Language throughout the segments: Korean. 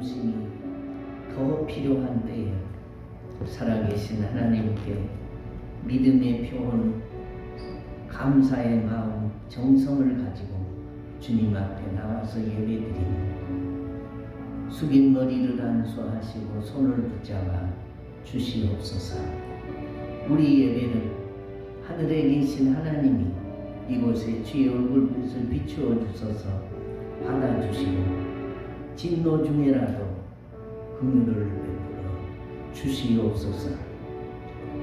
도우심이 더 필요한 때에 살아계신 하나님께 믿음의 표현, 감사의 마음, 정성을 가지고 주님 앞에 나와서 예배드리니 숙인 머리를 안수하시고 손을 붙잡아 주시옵소서. 우리 예배를 하늘에 계신 하나님이 이곳에 주의 얼굴빛을 비추어 주셔서 받아주시고 진노 중에라도 긍휼을 베풀어 주시옵소서.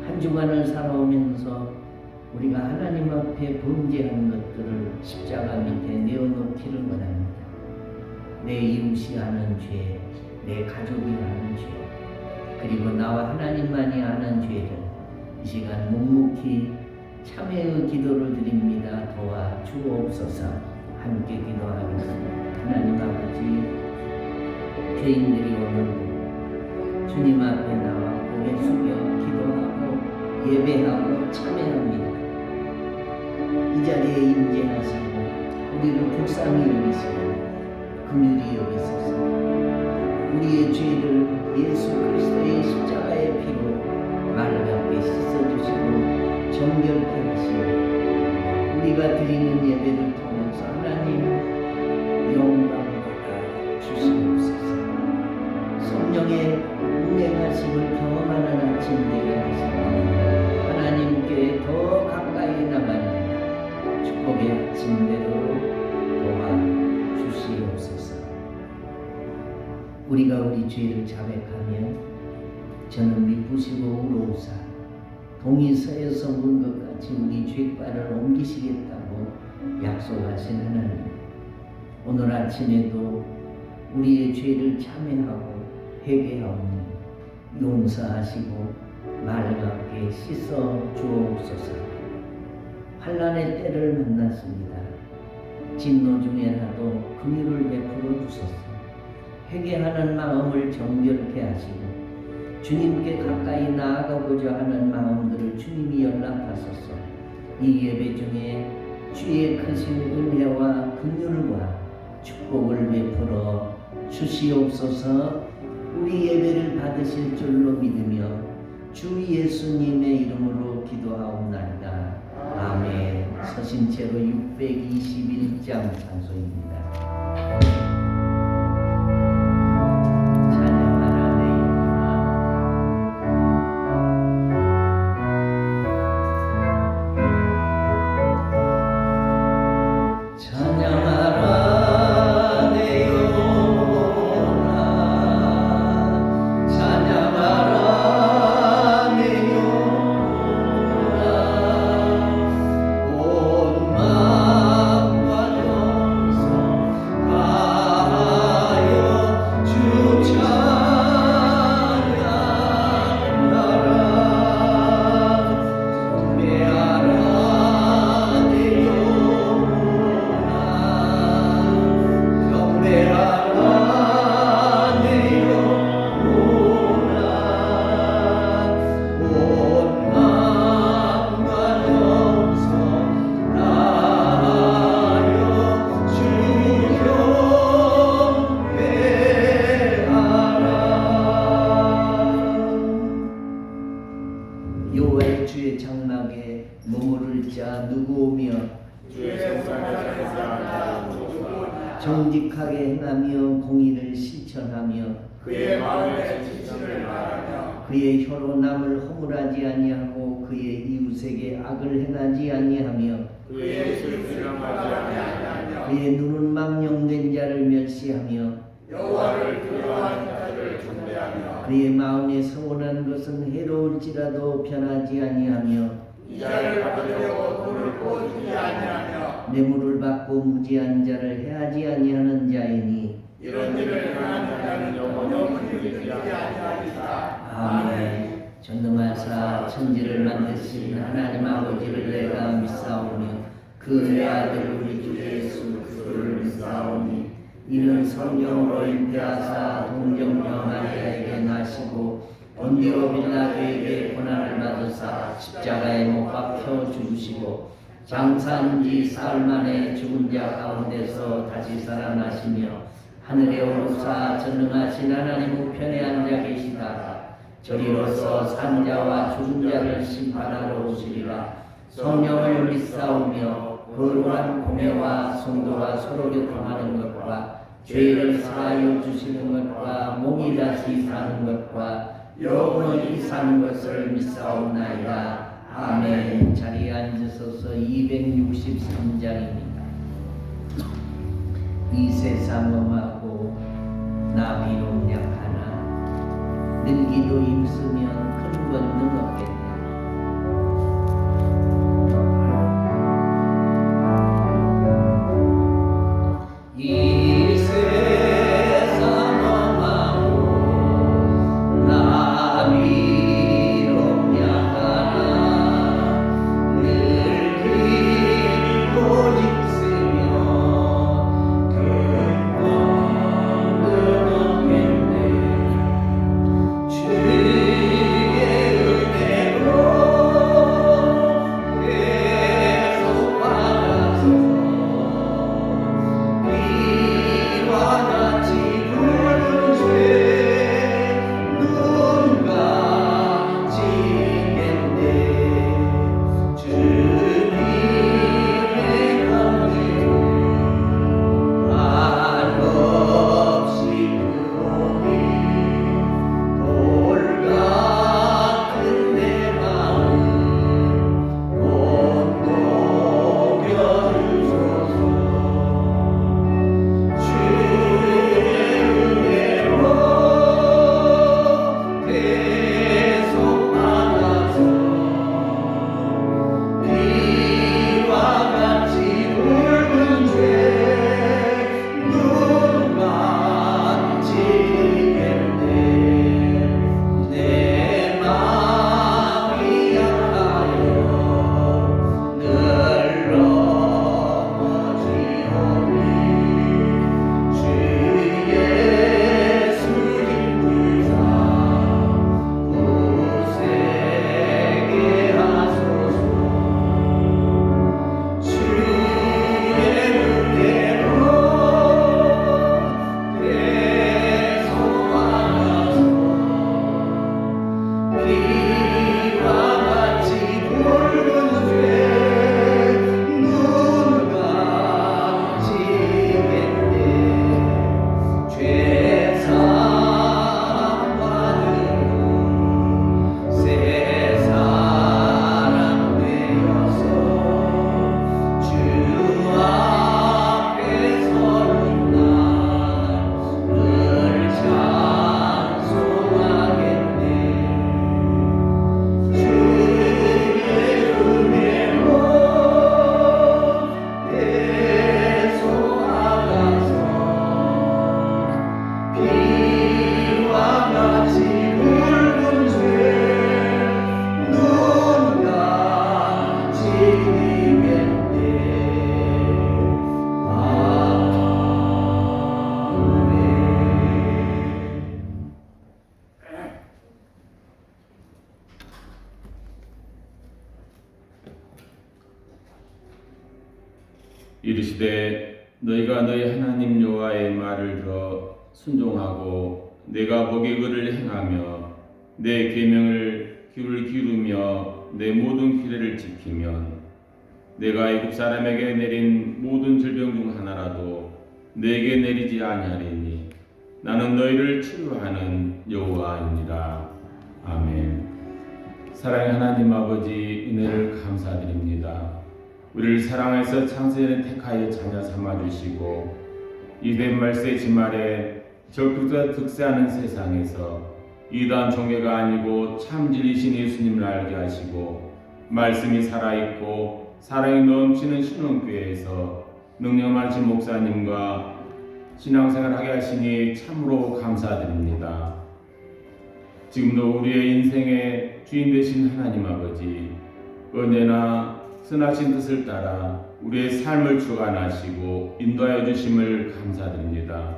한 주간을 살아오면서 우리가 하나님 앞에 범죄한 것들을 십자가 밑에 내어놓기를 원합니다. 내 이웃이 하는 죄, 내 가족이 하는 죄, 그리고 나와 하나님만이 아는 죄를 이 시간 묵묵히 참회의 기도를 드립니다. 도와 주옵소서. 함께 기도하겠습니다. 하나님 아버지, 죄인들이 오늘 주님 앞에 나와 고개 숙여 기도하고 예배하고 참회합니다. 이 자리에 임재하시고 우리를 불쌍히 여기시고 긍휼히 여기소서. 우리의 죄를 예수 그리스도의 십자가의 피로 맑게 씻어주시고 정결케 하시고 우리가 드리는 예배를 통해서 하나님 영광 받아 주시옵소서. 성령의 운행하심을 경험하는 아침 되게 하시고 하나님께 더 가까이 나가는 축복의 아침대로 도와주시옵소서. 우리가 우리 죄를 자백하면 저는 미쁘시고 우로우사 동이 서에서 문 것 같이 우리 죄과를 옮기시겠다고 약속하신 하나님, 오늘 아침에도 우리의 죄를 참회하고 회개하오니 용서하시고 맑게 씻어 주옵소서. 환난의 때를 만났습니다. 진노 중에라도 긍휼을 베풀어 주소서. 회개하는 마음을 정결케 하시고 주님께 가까이 나아가고자 하는 마음들을 주님이 연락하소서. 이 예배 중에 주의 크신 은혜와 긍휼과 축복을 베풀어 주시옵소서. 우리 예배를 받으실 줄로 믿으며 주 예수님의 이름으로 기도하옵나이다. 아멘. 서신체로 621장 찬송입니다. 여호와의 주의 장막에 머무를 자 누구 오며 정직하게 행하며 공의를 실천하며 그의 마음에 진실을 말하며 그의 혀로 남을 허물하지 아니하고 그의 이웃에게 악을 행하지 아니하며 그의 실수를 하지 아니하며 그의 눈은 망령된 자를 멸시하며 여호와를 두려워하는 자를 존대하며 그의 마음에 서원한 것은 해로울지라도 변하지 아니하며 이자를 받으려고 돈을 꿔주지 아니하며 뇌물을 받고 무지한 자를 해하지 아니하는 자이니 이런 일을 행하는 자는 영원히 이르지 아니하리라. 아멘. 전능하사 천지를 만드신 하나님 아버지를 내가 믿사오며 그의 아들 우리 주 예수 그리스도를 믿사오니 이는 성령으로 잉태하사 동정녀 마리아에게 나시고 본디오 빌라도에게 고난을 받으사 십자가에 못 박혀 죽으시고 장사한 지 사흘 만에 죽은 자 가운데서 다시 살아나시며 하늘에 오르사 전능하신 하나님 우편에 앉아 계시다. 저리로서 산자와 죽은 자를 심판하러 오시리라. 성령을 믿사오며 거룩한 공회와 성도가 서로 교통하는 것과 죄를 사하여 주시는 것과 몸이 다시 사는 것과 영원히 사는 것을 믿사옵나이다. 아멘. 자리에 앉으소서. 263장입니다. 이 세상 엄하고 나 비록 약하나 늘기도 힘쓰면 큰 권능 없겠네. 이 세상 엄하고 나 비록 약하나 늘기도 힘쓰면 큰 권능 없겠네. 주의 은혜로 계속 받아서 이와 같이 붉은 죄 눈 감지겠네. 주님의 권능을 한없이 크오니 돌 같은 내 마음 곧 녹여주소서. 주의 은혜로 계속 받아서 비와 같이 붉은 죄 눈 감지겠네. 내 마음이 약하여 늘 넘어지오니 주 예수 힘주사 굳세게 하소서. 주의 은혜로 계속 받아서 비와 같이 붉은 죄 눈 감지겠네. 죄 사함 받으러 새 사람 되어서 주 앞에 서는 날 늘 찬송하겠네. 주의 은혜로 계속 받아서 비와 같이 붉은 죄 눈 감지겠네. 아멘. 이르시되 너희가 너희 하나님 여호와의 말을 들어 순종하고 내가 보기 그를 행하며 내 계명을 귀를 기울이며 내 모든 규례를 지키면 내가 애굽 사람에게 내린 모든 질병 중 하나라도 내게 내리지 아니하리니 나는 너희를 치료하는 여호와이니라. 아멘. 사랑의 하나님 아버지, 은혜를 감사드립니다. 우리를 사랑해서 창세전에 택하여 자녀 삼아주시고 이된 말세 지말에 적그리스도가 득세하는 세상에서 이단 종교가 아니고 참 진리신 예수님을 알게 하시고 말씀이 살아있고 사랑이 넘치는 신흥교회에서 능력 많으신 목사님과 신앙생활을 하게 하시니 참으로 감사드립니다. 지금도 우리의 인생의 주인 되신 하나님 아버지, 언제나 선하신 뜻을 따라 우리의 삶을 주관하시고 인도하여 주심을 감사드립니다.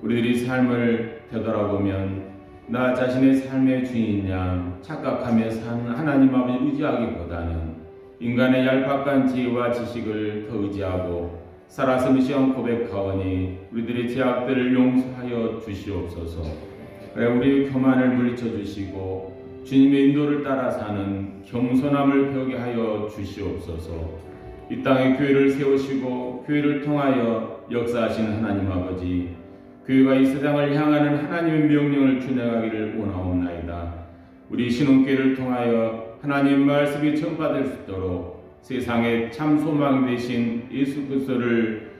우리들이 삶을 되돌아보면 나 자신의 삶의 주인이냐 착각하며 사는 하나님 아버지 의지하기보다는 인간의 얄팍한 지혜와 지식을 더 의지하고 살아서 미시한 고백하오니 우리들의 죄악들을 용서하여 주시옵소서. 그래 우리의 교만을 물리쳐 주시고 주님의 인도를 따라 사는 겸손함을 배우게 하여 주시옵소서. 이 땅에 교회를 세우시고 교회를 통하여 역사하시는 하나님 아버지, 교회가 이 세상을 향하는 하나님의 명령을 준행하기를 원하옵나이다. 우리 신혼교회를 통하여 하나님 말씀이 전파될 수 있도록 세상에 참 소망 되신 예수 그리스도를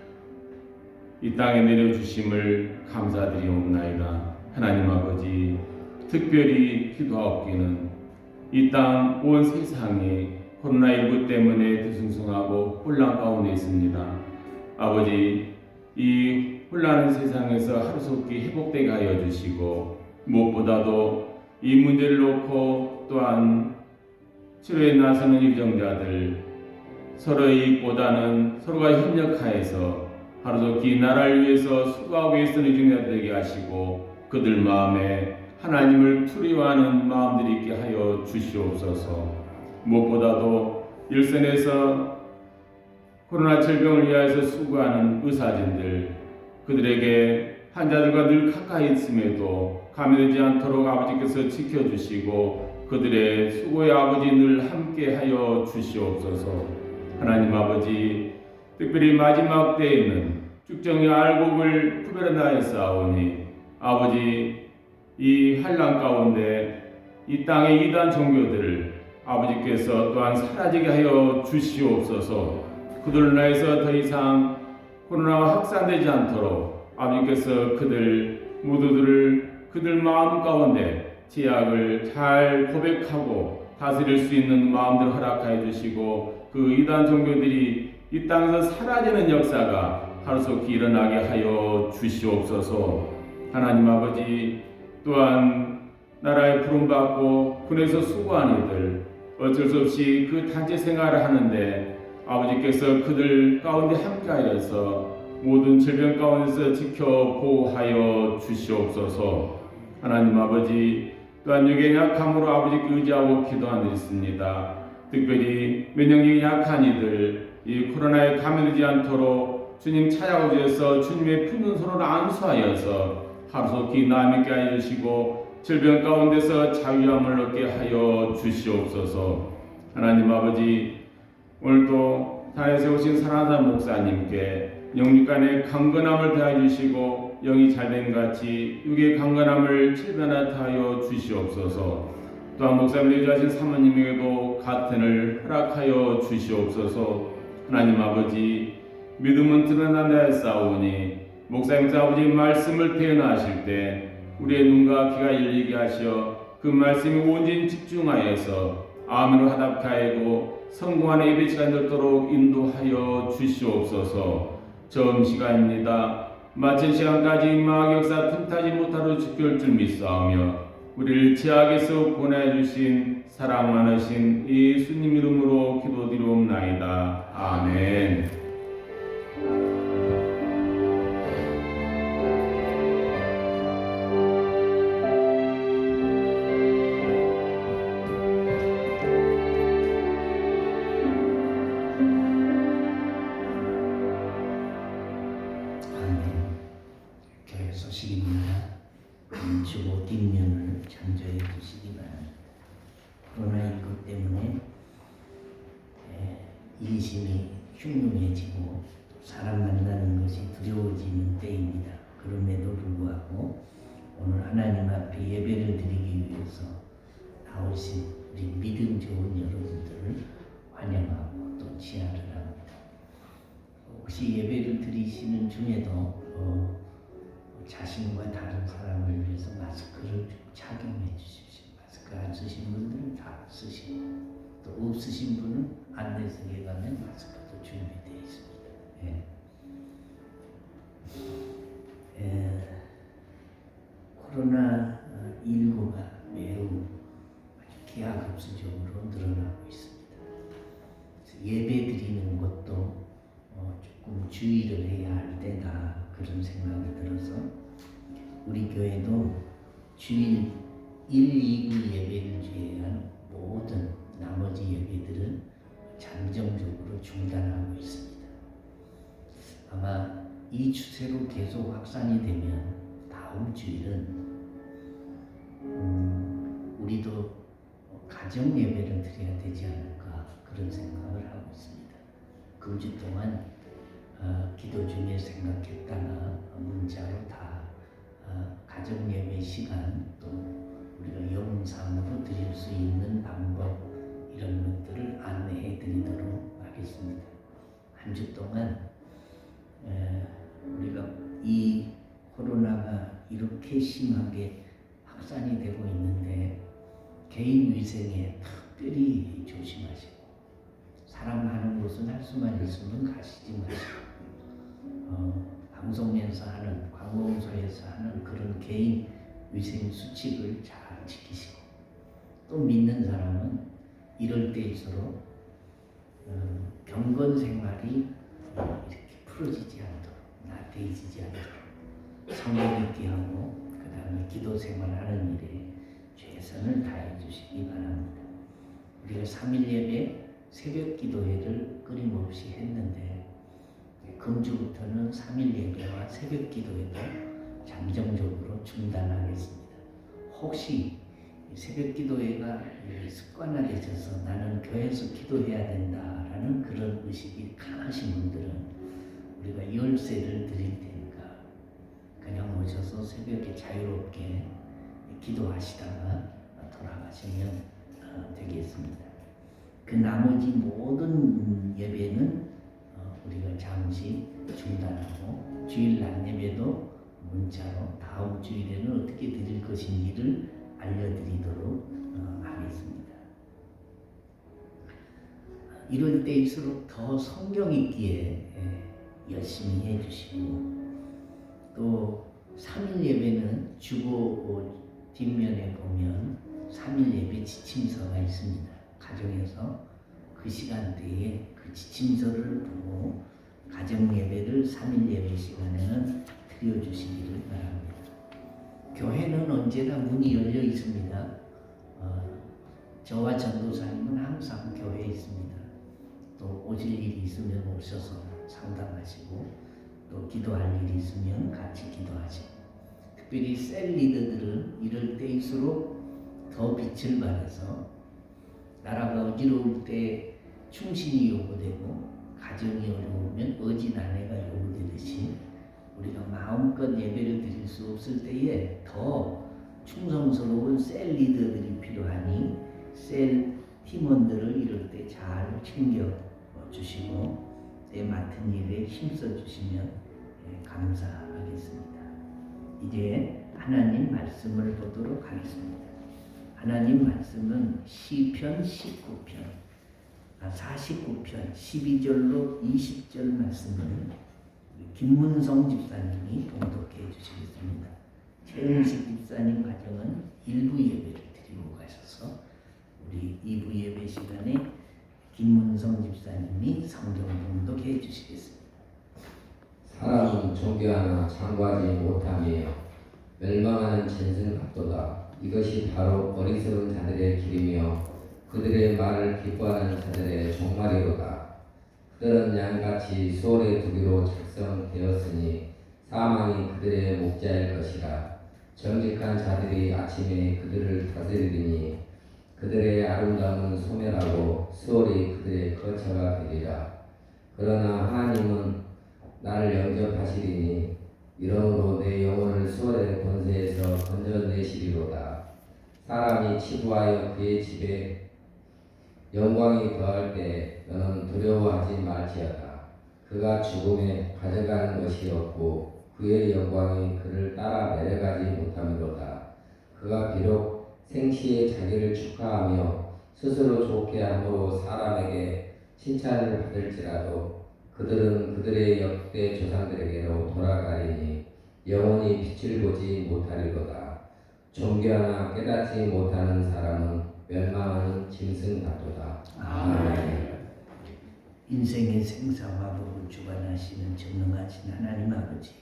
이 땅에 내려주심을 감사드리옵나이다. 하나님 아버지, 특별히 기도하옵기는 이 땅 온 세상이 코로나19 때문에 뒤숭숭하고 혼란 가운데 있습니다. 아버지, 이 혼란한 세상에서 하루속히 회복되게 하여 주시고 무엇보다도 이 문제를 놓고 또한 치료에 나서는 유정자들 서로의 이익보다는 서로가 협력하여서 하루속히 나라를 위해서 수고하고 애쓰는 유정자들 되게 하시고 그들 마음에 하나님을 투리워하는 마음들이 있게 하여 주시옵소서. 무엇보다도 일선에서 코로나 질병을 위하여서 수고하는 의사진들, 그들에게 환자들과 늘 가까이 있음에도 감염되지 않도록 아버지께서 지켜주시고 그들의 수고의 아버지 늘 함께하여 주시옵소서. 하나님 아버지, 특별히 마지막 때에는 죽정의 알곡을 구별하여 싸우니 아버지, 이 환란 가운데 이 땅의 이단 종교들을 아버지께서 또한 사라지게 하여 주시옵소서. 그들로 인해서 더 이상 코로나가 확산되지 않도록 아버지께서 그들 모두들을 그들 마음 가운데 죄악을 잘 고백하고 다스릴 수 있는 마음들 허락하여 주시고 그 이단 종교들이 이 땅에서 사라지는 역사가 하루속히 일어나게 하여 주시옵소서. 하나님 아버지, 또한 나라에 부름받고 군에서 수고하는 이들 어쩔 수 없이 그 단체 생활을 하는데 아버지께서 그들 가운데 함께하여서 모든 질병 가운데서 지켜 보호하여 주시옵소서. 하나님 아버지, 또한 육의 약함으로 아버지께 의지하고 기도하였습니다. 특별히 면역력이 약한 이들 이 코로나에 감염되지 않도록 주님 찾아오셔서 주셔서 주님의 푸른 손으로 안수하여서 하루속히 나아 있게 하여 주시고 질병 가운데서 자유함을 얻게 하여 주시옵소서. 하나님 아버지, 오늘도 단에 세우신 사랑하는 목사님께 영육간의 강건함을 더하여 주시고 영이 잘된 같이 육의 강건함을 칠변하여 주시옵소서. 또한 목사님 내주하신 사모님에게도 같은 을 허락하여 주시옵소서. 하나님 아버지, 믿음은 드러난다 싸우니 목사님 아버지 말씀을 태어나실 때 우리의 눈과 귀가 열리게 하시어 그 말씀에 온전히 집중하여서 아멘으로 화답하고 성공하는 예배 시간 되도록 인도하여 주시옵소서. 점심시간입니다. 마친 시간까지 마귀 역사 틈타지 못하도록 지킬 줄 믿사오며 우리를 죄악에서 구원해 주신 사랑 많으신 예수님 이름으로 기도드리옵나이다. 아멘. 소식입니다. 주고 뒷면을 참조해 주시기 바랍니다. 코로나19 때문에 인심이 흉흉해지고 사람 만나는 것이 두려워지는 때입니다. 그럼에도 불구하고 오늘 하나님 앞에 예배를 드리기 위해서 나오신 우리 믿음 좋은 여러분들을 환영하고 또 치하를 합니다. 혹시 예배를 드리시는 중에도 자신과 다른 사람을 위해서 마스크를 착용해 주십시오. 마스크 안 쓰신 분들은 다 쓰시고 또 없으신 분은 안내석에 가면 마스크도 준비되어 있습니다. 코로나19가 매우 기하급수적으로 늘어나고 있습니다. 예배 드리는 것도 조금 주의를 해야 할 때다, 그런 생각이 들어서 우리 교회도 주일 1, 2부 예배를 제외한 모든 나머지 예배들은 잠정적으로 중단하고 있습니다. 아마 이 추세로 계속 확산이 되면 다음 주일은 우리도 가정 예배를 드려야 되지 않을까 그런 생각을 하고 있습니다. 금주 동안 기도 중에 생각했다가 문자로 다 가정 예배 시간 또 우리가 영상으로 드릴 수 있는 방법 이런 것들을 안내해 드리도록 하겠습니다. 한 주 동안 우리가 이 코로나가 이렇게 심하게 확산이 되고 있는데 개인 위생에 특별히 조심하시고 사람 많은 곳은 할 수만 있으면 가시지 마시고 방송에서 하는 관공서에서 하는 그런 개인 위생 수칙을 잘 지키시고 또 믿는 사람은 이럴 때일수록 경건 생활이 이렇게 풀어지지 않도록 나태해지지 않도록 성경 읽기 하고 그 다음에 기도 생활하는 일에 최선을 다해 주시기 바랍니다. 우리가 3일 예배 새벽 기도회를 끊임없이 했는데 금주부터는 3일 예배와 새벽 기도회도 잠정적으로 중단하겠습니다. 혹시 새벽 기도회가 습관화되셔서 나는 교회에서 기도해야 된다라는 그런 의식이 강하신 분들은 우리가 열쇠를 드릴 테니까 그냥 오셔서 새벽에 자유롭게 기도하시다가 돌아가시면 되겠습니다. 그 나머지 모든 예배는 우리가 잠시 중단하고 주일 낮 예배도 문자로 다음 주일에는 어떻게 드릴 것인지를 알려드리도록 하겠습니다. 이럴 때일수록 더 성경 읽기에 열심히 해주시고 또 3일 예배는 주보 뒷면에 보면 3일 예배 지침서가 있습니다. 가정에서 그 시간대에 그 지침서를 보고 가정 예배를 3일 예배 시간에는 드려주시기를 바랍니다. 교회는 언제나 문이 열려 있습니다. 저와 전도사님은 항상 교회에 있습니다. 또 오실 일이 있으면 오셔서 상담하시고 또 기도할 일이 있으면 같이 기도하시고 특별히 셀 리더들은 이럴 때일수록 더 빛을 발해서 나라가 어지러울 때 충신이 요구되고 가정이 어려우면 어진 아내가 요구되듯이 우리가 마음껏 예배를 드릴 수 없을 때에 더 충성스러운 셀 리더들이 필요하니 셀 팀원들을 이럴 때 잘 챙겨 주시고 내 맡은 일에 힘써 주시면 감사하겠습니다. 이제 하나님 말씀을 보도록 하겠습니다. 하나님 말씀은 시편 19편 49편 12절로 20절 말씀을 김문성 집사님이 봉독해 주시겠습니다. 최은식 집사님 가정은 1부 예배를 드리고 가셔서 우리 2부 예배 시간에 김문성 집사님이 성경 봉독해 주시겠습니다. 사람은 존경하나 장구하지 못하며 멸망하는 짐승 같도다. 이것이 바로 어리석은 자들의 길이며 그들의 말을 기뻐하는 자들의 종말이로다. 그들은 양같이 수월에 두기로 작성되었으니 사망이 그들의 목자일 것이라. 정직한 자들이 아침에 그들을 다스리리니 그들의 아름다움은 소멸하고 수월이 그들의 거처가 되리라. 그러나 하나님은 나를 영접하시리니 이러므로 내 영혼을 수월의 권세에서 건져내시리로다. 사람이 치부하여 그의 집에 영광이 더할 때 너는 두려워하지 말지어다. 그가 죽음에 가져가는 것이 없고 그의 영광이 그를 따라 내려가지 못함이로다. 그가 비록 생시에 자기를 축하하며 스스로 좋게 함으로 사람에게 칭찬을 받을지라도 그들은 그들의 역대 조상들에게로 돌아가리니 영원히 빛을 보지 못하리로다. 존경하나 깨닫지 못하는 사람은 멸망하는 짐승 같도다. 아멘. 인생의 생사화복을 주관하시는 전능하신 하나님 아버지,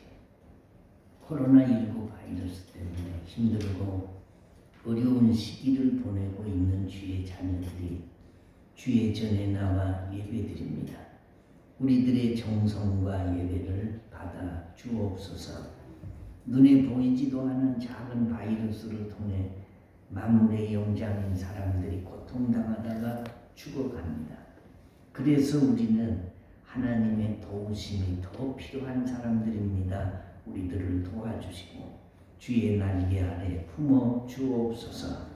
코로나19 바이러스 때문에 힘들고 어려운 시기를 보내고 있는 주의 자녀들이 주의 전에 나와 예배드립니다. 우리들의 정성과 예배를 받아 주옵소서. 눈에 보이지도 않은 작은 바이러스를 통해 만물의 영장인 사람들이 고통당하다가 죽어갑니다. 그래서 우리는 하나님의 도우심이 더 필요한 사람들입니다. 우리들을 도와주시고 주의 날개 아래 품어 주옵소서.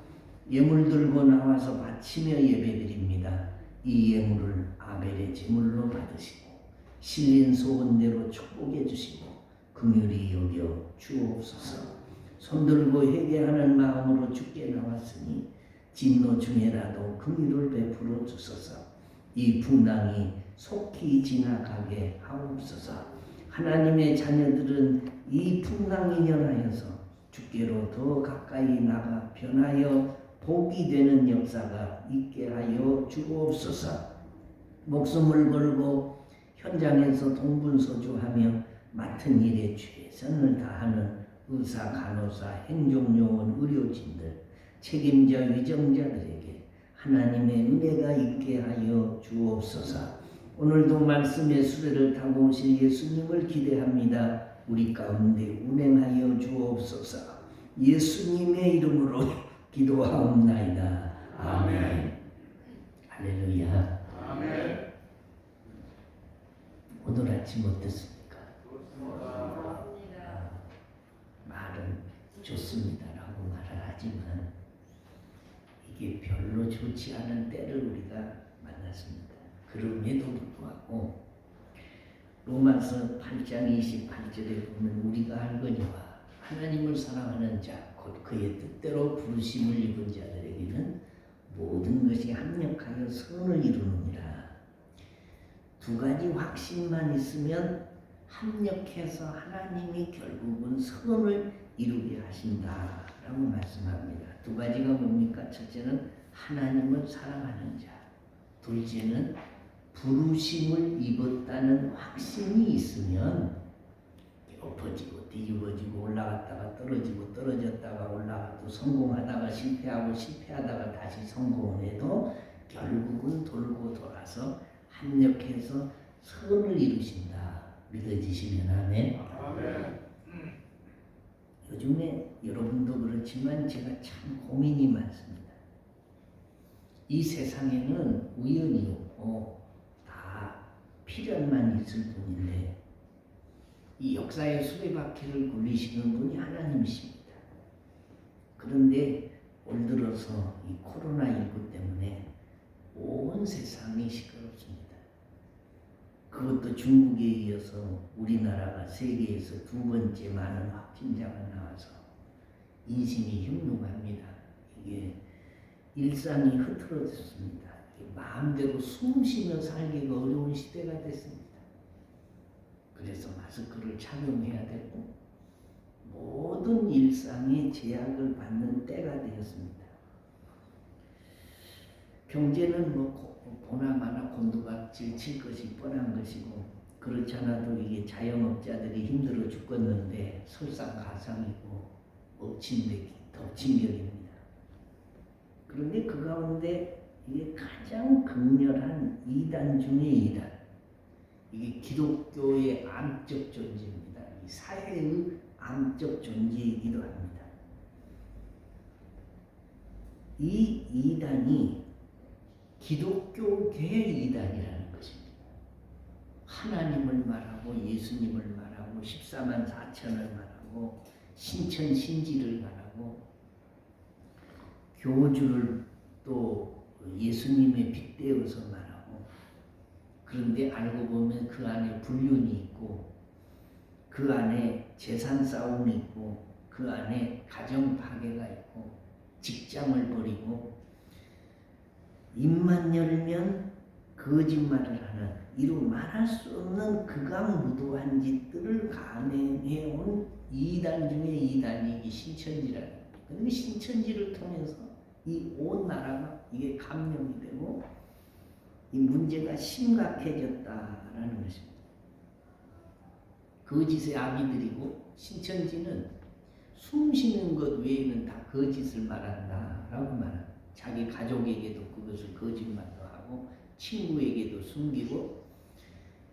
예물 들고 나와서 바치며 예배드립니다. 이 예물을 아벨의 제물로 받으시고 실린 소원대로 축복해 주시고 긍휼히 여겨 주옵소서. 손들고 회개하는 마음으로 주께 나왔으니 진노 중에라도 긍휼을 베풀어 주소서. 이 풍랑이 속히 지나가게 하옵소서. 하나님의 자녀들은 이 풍랑이 연하여서 주께로 더 가까이 나가 변하여 복이 되는 역사가 있게 하여 주옵소서. 목숨을 걸고 현장에서 동분서주하며 맡은 일에 최선을 다하는 의사, 간호사, 행정요원, 의료진들, 책임자, 위정자들에게 하나님의 은혜가 있게 하여 주옵소서. 오늘도 말씀의 수레를 타고 오실 예수님을 기대합니다. 우리 가운데 운행하여 주옵소서. 예수님의 이름으로 기도하옵나이다. 아멘. 할렐루야. 아멘. 오늘 아침 어땠습니까? 말은 좋습니다라고 말을 하지만 이게 별로 좋지 않은 때를 우리가 만났습니다. 그럼에도 불구하고 로마서 8장 28절에 보면 우리가 알거니와 하나님을 사랑하는 자 곧 그의 뜻대로 부르심을 입은 자들에게는 모든 것이 합력하여 선을 이루느니라. 두 가지 확신만 있으면 합력해서 하나님이 결국은 선을 이루게 하신다라고 말씀합니다. 두 가지가 뭡니까? 첫째는 하나님을 사랑하는 자, 둘째는 부르심을 입었다는 확신이 있으면 엎어지고 뒤집어지고 올라갔다가 떨어지고 떨어졌다가 올라가도 성공하다가 실패하고 실패하다가 다시 성공을 해도 결국은 돌고 돌아서 합력해서 선을 이루신다. 믿어지시면 아멘. 아멘. 요즘에 여러분도 그렇지만 제가 참 고민이 많습니다. 이 세상에는 우연이 없고 다 필연만 있을 뿐인데 이 역사의 수레바퀴를 굴리시는 분이 하나님이십니다. 그런데 올 들어서 이 코로나19 때문에 온 세상이 시끄럽습니다. 그것도 중국에 이어서 우리나라가 세계에서 두 번째 많은 확진자가 나와서 인심이 흉흉합니다. 이게 일상이 흐트러졌습니다. 마음대로 숨 쉬며 살기가 어려운 시대가 됐습니다. 그래서 마스크를 착용해야 되고 모든 일상에 제약을 받는 때가 되었습니다. 경제는 보나마나 곤두박질 칠 것이 뻔한 것이고 그렇지 않아도 이게 자영업자들이 힘들어 죽겠는데 설상가상이고 엎친격입니다. 그런데 그 가운데 이게 가장 극렬한 이단 중의 이단, 이게 기독교의 암적 존재입니다. 이 사회의 암적 존재이기도 합니다. 이 이단이 기독교계의 이단이라는 것입니다. 하나님을 말하고 예수님을 말하고 14만 4천을 말하고 신천 신지를 말하고 교주를 또 예수님의 빗대어서 말하고 그런데 알고 보면 그 안에 불륜이 있고 그 안에 재산 싸움이 있고 그 안에 가정 파괴가 있고 직장을 버리고 입만 열면 거짓말을 하는 이루 말할 수 없는 극악무도한 짓들을 감행해온 이단 중에 이단이 신천지라는 겁니다. 그런데 신천지를 통해서 이 온 나라가 이게 감염이 되고 이 문제가 심각해졌다라는 것입니다. 거짓의 아비들이고 신천지는 숨 쉬는 것 외에는 다 거짓을 말한다라고 말합니다. 자기 가족에게도 그것을 거짓말도 하고 친구에게도 숨기고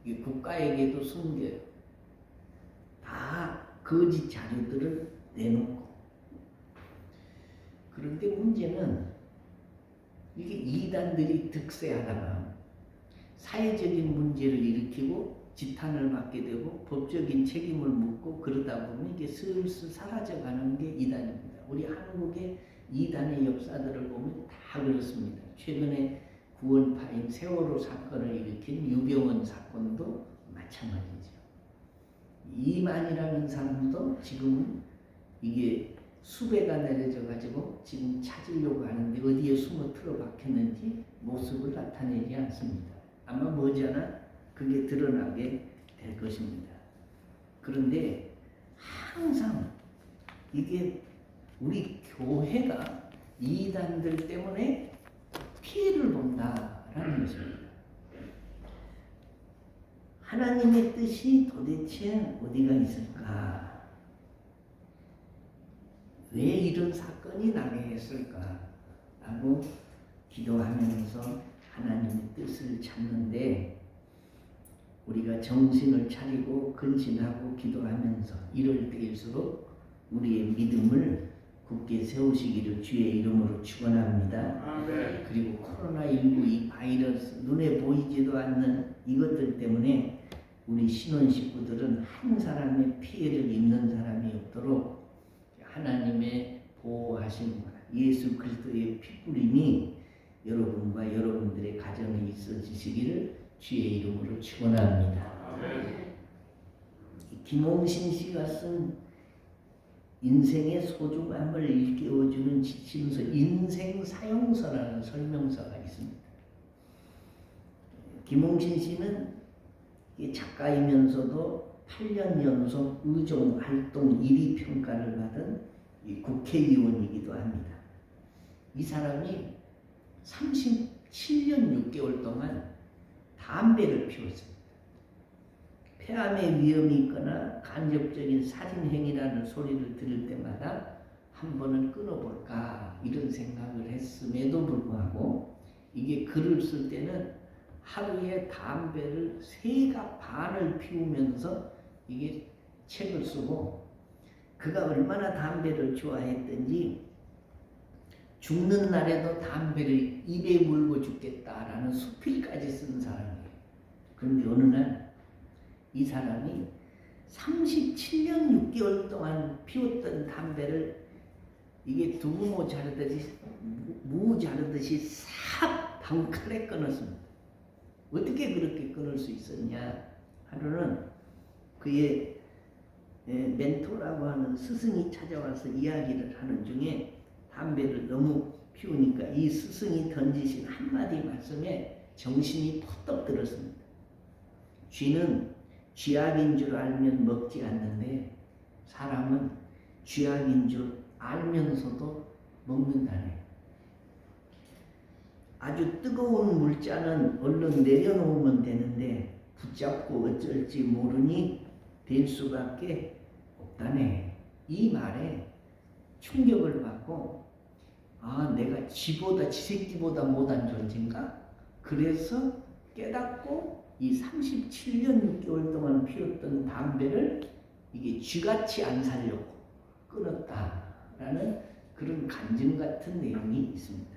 이 국가에게도 숨겨요. 다 거짓 자료들을 내놓고. 그런데 문제는 이게 이단들이 득세하다가 사회적인 문제를 일으키고 지탄을 받게 되고 법적인 책임을 묻고 그러다 보면 이게 슬슬 사라져가는 게 이단입니다. 우리 한국의 이단의 역사들을 보면 다 그렇습니다. 최근에 구원파인 세월호 사건을 일으킨 유병원 사건도 마찬가지죠. 이만이라는 사람도 지금은 이게 수배가 내려져 가지고 지금 찾으려고 하는데 어디에 숨어 틀어박혔는지 모습을 나타내지 않습니다. 아마 머지않아 그게 드러나게 될 것입니다. 그런데 항상 이게 우리 교회가 이단들 때문에 피해를 본다라는 것입니다. 하나님의 뜻이 도대체 어디가 있을까? 왜 이런 사건이 나게 했을까? 라고 기도하면서 하나님의 뜻을 찾는데 우리가 정신을 차리고 근신하고 기도하면서 이럴 때일수록 우리의 믿음을 굳게 세우시기를 주의 이름으로 축원합니다. 아멘. 그리고 코로나19 이 바이러스 눈에 보이지도 않는 이것들 때문에 우리 신혼 식구들은 한 사람의 피해를 입는 사람이 없도록 하나님의 보호하심과 예수 그리스도의 피뿌림이 여러분과 여러분들의 가정에 있어지시기를 주의 이름으로 축원합니다. 김홍신 씨가 쓴 인생의 소중함을 일깨워주는 지침서 인생 사용서라는 설명서가 있습니다. 김홍신 씨는 작가이면서도 8년 연속 의정 활동 1위 평가를 받은 국회의원이기도 합니다. 이 사람이 37년 6개월 동안 담배를 피웠습니다. 폐암의 위험이 있거나 간접적인 살인행위라는 소리를 들을 때마다 한 번은 끊어볼까 이런 생각을 했음에도 불구하고 이게 글을 쓸 때는 하루에 담배를 3갑 반을 피우면서 이게 책을 쓰고 그가 얼마나 담배를 좋아했던지 죽는 날에도 담배를 입에 물고 죽겠다라는 수필까지 쓴 사람이에요. 그런데 어느 날 이 사람이 37년 6개월 동안 피웠던 담배를 이게 두부모 자르듯이 무 자르듯이 싹 단칼에 끊었습니다. 어떻게 그렇게 끊을 수 있었냐? 하루는 그의 멘토라고 하는 스승이 찾아와서 이야기를 하는 중에 담배를 너무 피우니까 이 스승이 던지신 한마디 말씀에 정신이 퍼뜩 들었습니다. 쥐는 쥐약인 줄 알면 먹지 않는데 사람은 쥐약인 줄 알면서도 먹는다네. 아주 뜨거운 물잔은 얼른 내려놓으면 되는데 붙잡고 어쩔지 모르니 될 수밖에 없다네. 이 말에 충격을 받고 내가 지 새끼보다 못한 존재인가? 그래서 깨닫고 이 37년 6개월 동안 피웠던 담배를 이게 쥐같이 안 살려고 끊었다라는 그런 간증 같은 내용이 있습니다.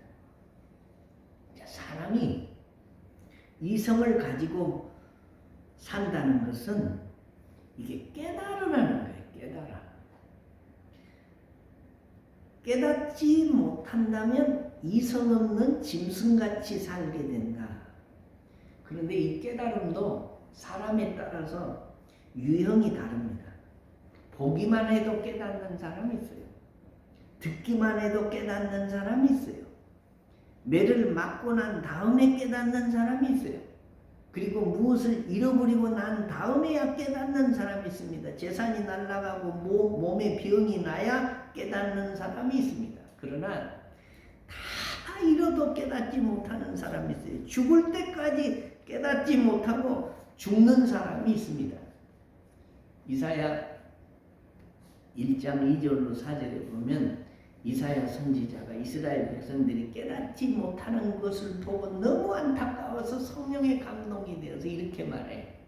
사람이 이성을 가지고 산다는 것은 이게 깨달으라는 거예요. 깨닫지 못한다면 이성 없는 짐승같이 살게 된다. 그런데 이 깨달음도 사람에 따라서 유형이 다릅니다. 보기만 해도 깨닫는 사람이 있어요. 듣기만 해도 깨닫는 사람이 있어요. 매를 맞고 난 다음에 깨닫는 사람이 있어요. 그리고 무엇을 잃어버리고 난 다음에야 깨닫는 사람이 있습니다. 재산이 날아가고 몸에 병이 나야 깨닫는 사람이 있습니다. 그러나 다 잃어도 깨닫지 못하는 사람이 있어요. 죽을 때까지 깨닫지 못하고 죽는 사람이 있습니다. 이사야 1장 2절로 4절에 보면 이사야 선지자가 이스라엘 백성들이 깨닫지 못하는 것을 보고 너무 안타까워서 성령의 감동이 되어서 이렇게 말해.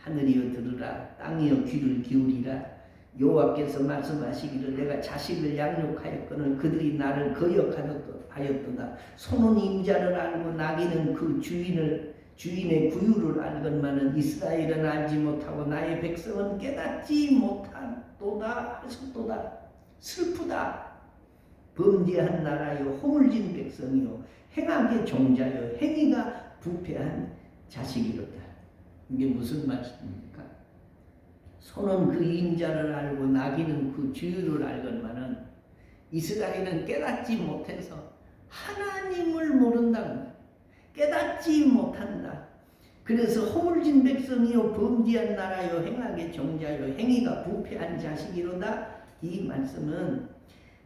하늘이여 들으라 땅이여 귀를 기울이라. 여호와께서 말씀하시기를 내가 자식을 양육하였거늘 그들이 나를 거역하였도다. 소는 임자를 알고 나귀는 그 주인의 구유를 알건만은 이스라엘은 알지 못하고 나의 백성은 깨닫지 못하도다 하셨도다. 슬프다. 범죄한 나라여 허물진 백성이요 행악의 종자여 행위가 부패한 자식이로다. 이게 무슨 말씀입니까? 소는 그 임자를 알고 나귀는 그 주유를 알건만은 이스라엘은 깨닫지 못해서 하나님을 모른다는 거예요. 깨닫지 못한다. 그래서 허물진 백성이요 범죄한 나라요 행악의 종자요 행위가 부패한 자식이로다. 이 말씀은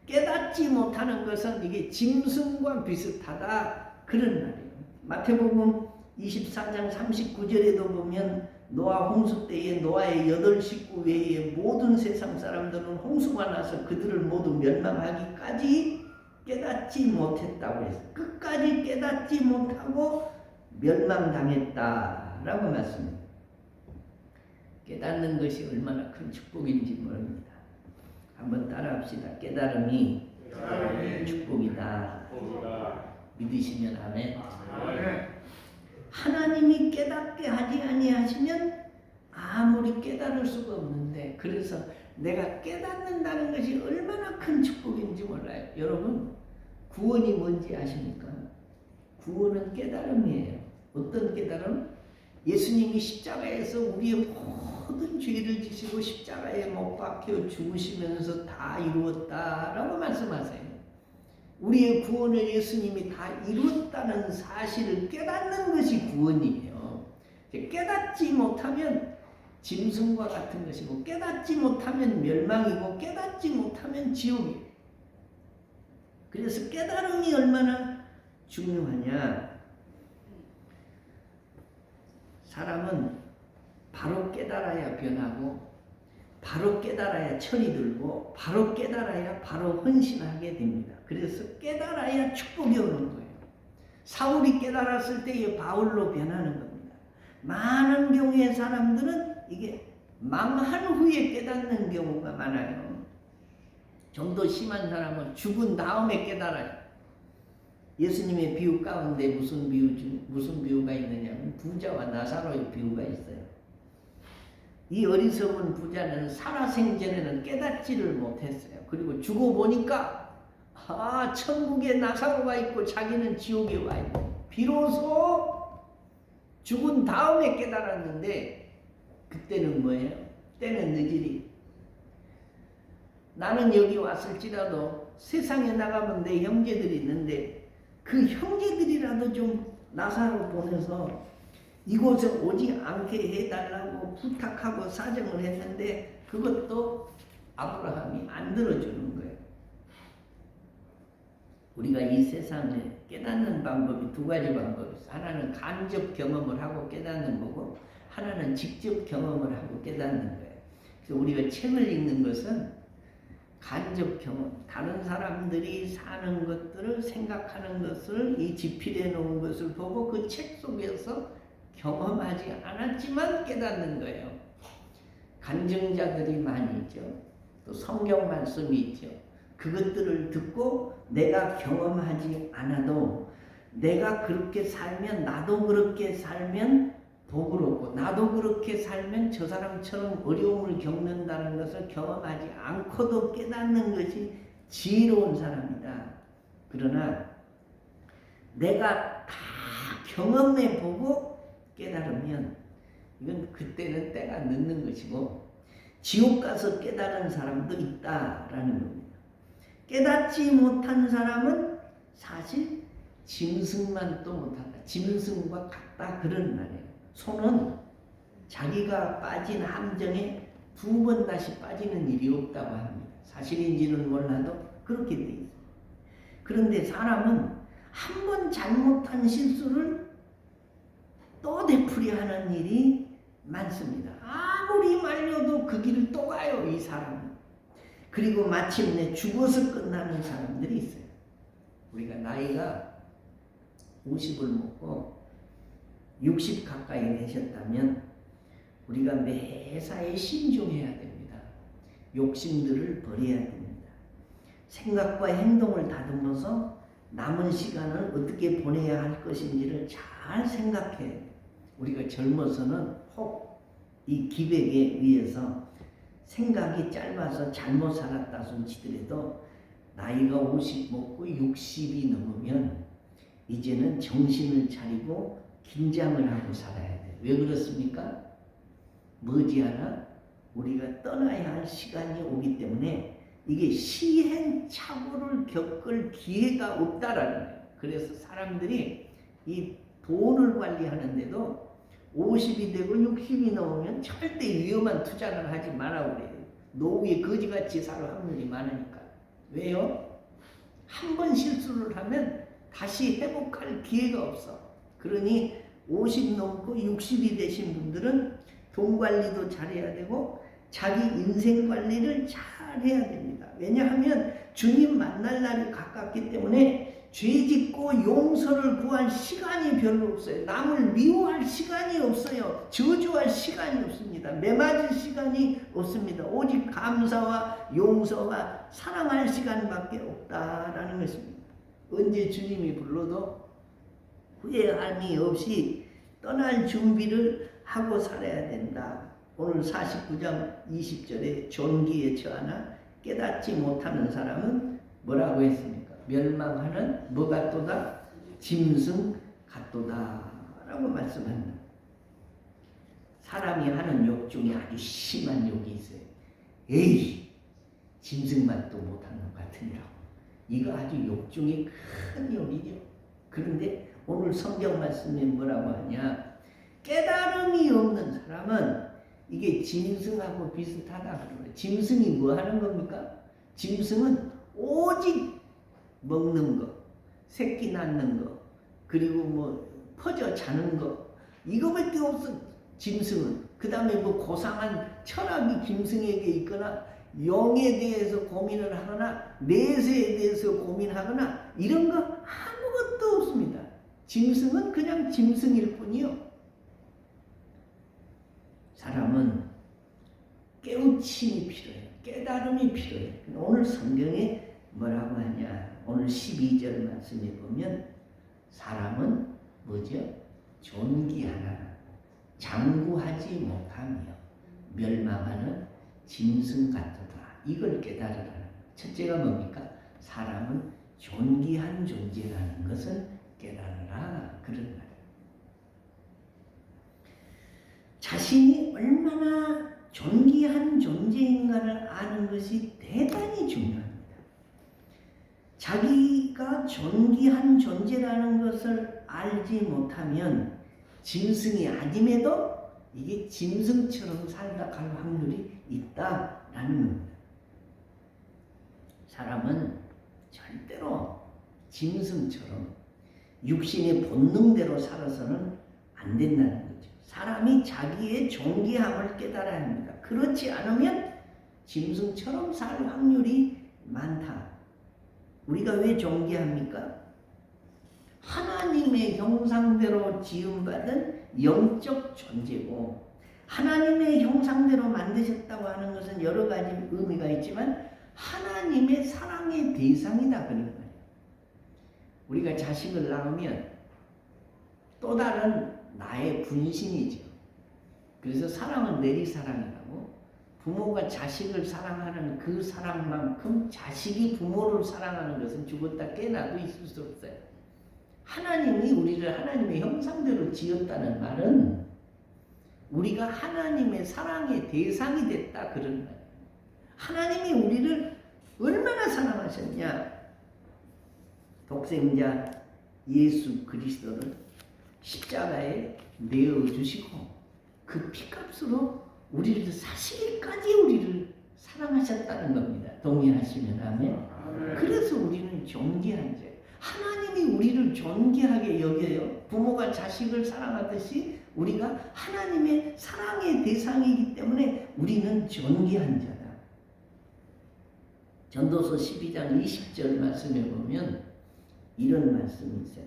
깨닫지 못하는 것은 이게 짐승과 비슷하다 그런 말이에요. 마태복음 24장 39절에도 보면 노아 홍수 때에 노아의 8식구 외에 모든 세상 사람들은 홍수가 나서 그들을 모두 멸망하기까지 깨닫지 못했다고 해서 끝까지 깨닫지 못하고 멸망당했다라고 말씀합니다. 깨닫는 것이 얼마나 큰 축복인지 모릅니다. 한번 따라합시다. 깨달음이 축복이다. 믿으시면 아멘. 하나님이 깨닫게 하지 아니하시면 아무리 깨달을 수가 없는데, 그래서 내가 깨닫는다는 것이 얼마나 큰 축복인지 몰라요. 여러분, 구원이 뭔지 아십니까? 구원은 깨달음이에요. 어떤 깨달음? 예수님이 십자가에서 우리의 모든 죄를 지시고 십자가에 못 박혀 죽으시면서 다 이루었다라고 말씀하세요. 우리의 구원을 예수님이 다 이루었다는 사실을 깨닫는 것이 구원이에요. 깨닫지 못하면 짐승과 같은 것이고, 깨닫지 못하면 멸망이고, 깨닫지 못하면 지옥이에요. 그래서 깨달음이 얼마나 중요하냐. 사람은 바로 깨달아야 변하고, 바로 깨달아야 철이 들고, 바로 깨달아야 바로 헌신하게 됩니다. 그래서 깨달아야 축복이 오는 거예요. 사울이 깨달았을 때에 바울로 변하는 겁니다. 많은 경우의 사람들은 이게 망한 후에 깨닫는 경우가 많아요. 좀 더 심한 사람은 죽은 다음에 깨달아요. 예수님의 비유 가운데 무슨 비유가 있느냐면 부자와 나사로의 비유가 있어요. 이 어리석은 부자는 살아생전에는 깨닫지를 못했어요. 그리고 죽어보니까 천국에 나사로가 있고 자기는 지옥에 와 있고, 비로소 죽은 다음에 깨달았는데, 그때는 뭐예요? 때는 늦으리. 나는 여기 왔을지라도 세상에 나가면 내 형제들이 있는데 그 형제들이라도 좀 나사로 보내서 이곳에 오지 않게 해달라고 부탁하고 사정을 했는데, 그것도 아브라함이 안 들어주는 거예요. 우리가 이 세상에 깨닫는 방법이 두 가지 방법이 있어요. 하나는 간접 경험을 하고 깨닫는 거고, 하나는 직접 경험을 하고 깨닫는 거예요. 그래서 우리가 책을 읽는 것은 간접 경험, 다른 사람들이 사는 것들을, 생각하는 것을, 이 지필해 놓은 것을 보고 그 책 속에서 경험하지 않았지만 깨닫는 거예요. 간증자들이 많이 있죠. 또 성경 말씀이 있죠. 그것들을 듣고 내가 경험하지 않아도 내가 그렇게 살면, 나도 그렇게 살면 복을 얻고, 나도 그렇게 살면 저 사람처럼 어려움을 겪는다는 것을 경험하지 않고도 깨닫는 것이 지혜로운 사람이다. 그러나 내가 다 경험해 보고 깨달으면 이건 그때는 때가 늦는 것이고, 지옥 가서 깨달은 사람도 있다라는 겁니다. 깨닫지 못한 사람은 사실 짐승만 또 못한다. 짐승과 같다 그런 말이에요. 소는 자기가 빠진 함정에 2번 다시 빠지는 일이 없다고 합니다. 사실인지는 몰라도 그렇게 돼 있어요. 그런데 사람은 한 번 잘못한 실수를 또 되풀이하는 일이 많습니다. 아무리 말려도 그 길을 또 가요, 이 사람은. 그리고 마침내 죽어서 끝나는 사람들이 있어요. 우리가 나이가 50을 먹고 60 가까이 되셨다면 우리가 매사에 신중해야 됩니다. 욕심들을 버려야 됩니다. 생각과 행동을 다듬어서 남은 시간을 어떻게 보내야 할 것인지를 잘 생각해야 돼요. 우리가 젊어서는 혹 이 기백에 의해서 생각이 짧아서 잘못 살았다 손치더라도 나이가 50 먹고 60이 넘으면 이제는 정신을 차리고 긴장을 하고 살아야 돼요. 왜 그렇습니까? 머지않아 우리가 떠나야 할 시간이 오기 때문에 이게 시행착오를 겪을 기회가 없다라는 거예요. 그래서 사람들이 이 돈을 관리하는데도 50이 되고 60이 넘으면 절대 위험한 투자를 하지 말라고 그래요. 노후에 거지같이 살 확률이 많으니까. 왜요? 한 번 실수를 하면 다시 회복할 기회가 없어. 그러니 50 넘고 60이 되신 분들은 돈 관리도 잘해야 되고 자기 인생 관리를 잘해야 됩니다. 왜냐하면 주님 만날 날이 가깝기 때문에 죄 짓고 용서를 구할 시간이 별로 없어요. 남을 미워할 시간이 없어요. 저주할 시간이 없습니다. 매맞을 시간이 없습니다. 오직 감사와 용서와 사랑할 시간밖에 없다라는 것입니다. 언제 주님이 불러도 후회함이 없이 떠날 준비를 하고 살아야 된다. 오늘 49장 20절에 존귀에 처하나 깨닫지 못하는 사람은 뭐라고 했습니까? 멸망하는 뭐 같도다? 짐승 같도다 라고 말씀합니다. 사람이 하는 욕 중에 아주 심한 욕이 있어요. 에이, 짐승만도 못하는 것 같으니라고. 이거 아주 욕 중에 큰 욕이죠. 그런데 오늘 성경 말씀에 뭐라고 하냐? 깨달음이 없는 사람은 이게 짐승하고 비슷하다 그러는. 짐승이 뭐 하는 겁니까? 짐승은 오직 먹는 거, 새끼 낳는 거, 그리고 뭐 퍼져 자는 거, 이거밖에 없어. 짐승은. 그 다음에 뭐 고상한 철학이 짐승에게 있거나 영에 대해서 고민을 하거나 내세에 대해서 고민하거나 이런 거 아무것도 없습니다. 짐승은 그냥 짐승일 뿐이요. 사람은 깨우침이 필요해요. 깨달음이 필요해요. 오늘 성경에 뭐라고 하냐? 오늘 12절 말씀에 보면 사람은 뭐죠? 존귀하나 장구하지 못하며 멸망하는 짐승 같도다. 이걸 깨달으라. 첫째가 뭡니까? 사람은 존귀한 존재라는 것을 깨달으라. 그런 말이에요. 자신이 얼마나 존귀한 존재인가를 아는 것이 대단히 중요합니다. 자기가 존귀한 존재라는 것을 알지 못하면 짐승이 아님에도 이게 짐승처럼 살다 갈 확률이 있다라는 겁니다. 사람은 절대로 짐승처럼 육신의 본능대로 살아서는 안 된다는 거죠. 사람이 자기의 존귀함을 깨달아야 합니다. 그렇지 않으면 짐승처럼 살 확률이 많다. 우리가 왜 존귀합니까? 하나님의 형상대로 지음받은 영적 존재고 하나님의 형상대로 만드셨다고 하는 것은 여러 가지 의미가 있지만 하나님의 사랑의 대상이다 그런 거예요. 우리가 자식을 낳으면 또 다른 나의 분신이죠. 그래서 사랑은 내리사랑이라고 부모가 자식을 사랑하는 그 사랑만큼 자식이 부모를 사랑하는 것은 죽었다 깨나도 있을 수 없어요. 하나님이 우리를 하나님의 형상대로 지었다는 말은 우리가 하나님의 사랑의 대상이 됐다 그런 말이에요. 하나님이 우리를 얼마나 사랑하셨냐? 독생자 예수 그리스도를 십자가에 내어주시고 그 피값으로 우리를 사시기까지 우리를 사랑하셨다는 겁니다. 동의하시면 아멘. 그래서 우리는 존귀한 자. 하나님이 우리를 존귀하게 여겨요. 부모가 자식을 사랑하듯이 우리가 하나님의 사랑의 대상이기 때문에 우리는 존귀한 자다. 전도서 12장 20절 말씀에 보면 이런 말씀이 있어요.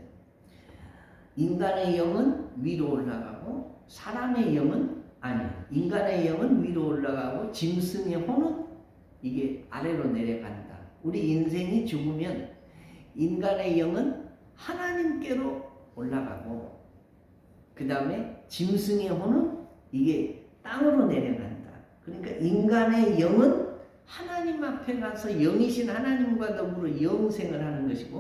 인간의 영은 위로 올라가고 사람의 영은 아니, 인간의 영은 위로 올라가고 짐승의 혼은 이게 아래로 내려간다. 우리 인생이 죽으면 인간의 영은 하나님께로 올라가고 그 다음에 짐승의 혼은 이게 땅으로 내려간다. 그러니까 인간의 영은 하나님 앞에 가서 영이신 하나님과 더불어 영생을 하는 것이고